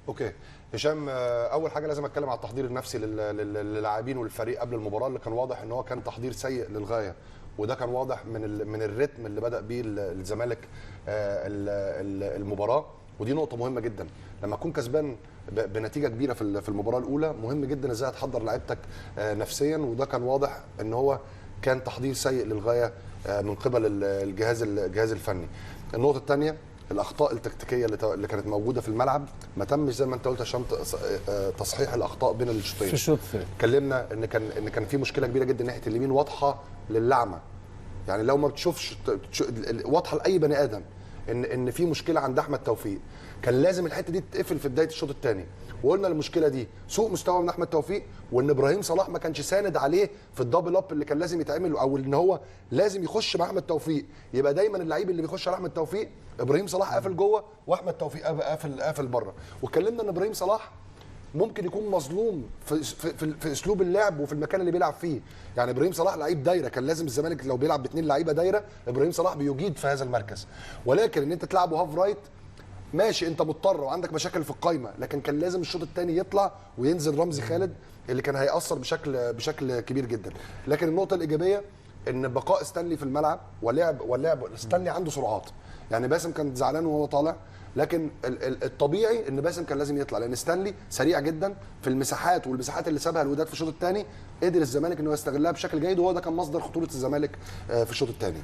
اوكي هشام، اول حاجه لازم اتكلم على التحضير النفسي للاعبين والفريق قبل المباراه، اللي كان واضح ان هو كان تحضير سيء للغايه، وده كان واضح من الريتم اللي بدا بيه الزمالك المباراه. ودي نقطه مهمه جدا، لما تكون كسبان بنتيجه كبيره في المباراه الاولى، مهم جدا ازاي هتحضر لعيبتك نفسيا، وده كان واضح ان هو كان تحضير سيء للغايه من قبل الجهاز الفني. النقطه الثانيه، الاخطاء التكتيكيه اللي كانت موجوده في الملعب ما تمش زي ما انت قلت عشان تصحيح الاخطاء بين الشوطين. في الشوط الثاني اتكلمنا ان كان في مشكله كبيره جدا ناحيه اليمين واضحه للعمى، يعني لو ما بتشوفش واضحه لاي بني ادم ان في مشكله عند احمد توفيق. كان لازم الحته دي تتقفل في بدايه الشوط الثاني، وقلنا المشكله دي سوء مستوى من احمد توفيق، وان ابراهيم صلاح ما كانش ساند عليه في الدبل اب اللي كان لازم يتعمل، او ان هو لازم يخش مع احمد توفيق. يبقى دايما اللعيب اللي بيخش على احمد توفيق، ابراهيم صلاح قافل جوه واحمد توفيق قافل بره. واتكلمنا ان ابراهيم صلاح ممكن يكون مظلوم في اسلوب اللعب وفي المكان اللي بيلعب فيه. يعني ابراهيم صلاح لعيب دايره، كان لازم الزمالك لو بيلعب باثنين لعيبه دايره، ابراهيم صلاح بيجيد في هذا المركز. ولكن ان انت تلعبه هاف رايت، ماشي انت مضطر وعندك مشاكل في القايمه، لكن كان لازم الشوط الثاني يطلع وينزل رمزي خالد اللي كان هيأثر بشكل كبير جدا. لكن النقطه الايجابيه ان بقاء ستانلي في الملعب واللعب ستانلي عنده سرعات. يعني باسم كان زعلان وهو طالع، لكن الطبيعي ان باسم كان لازم يطلع، لان ستانلي سريع جدا في المساحات، والمساحات اللي سابها الوداد في الشوط الثاني قدر الزمالك انه يستغلها بشكل جيد، وهو ده كان مصدر خطوره الزمالك في الشوط الثاني.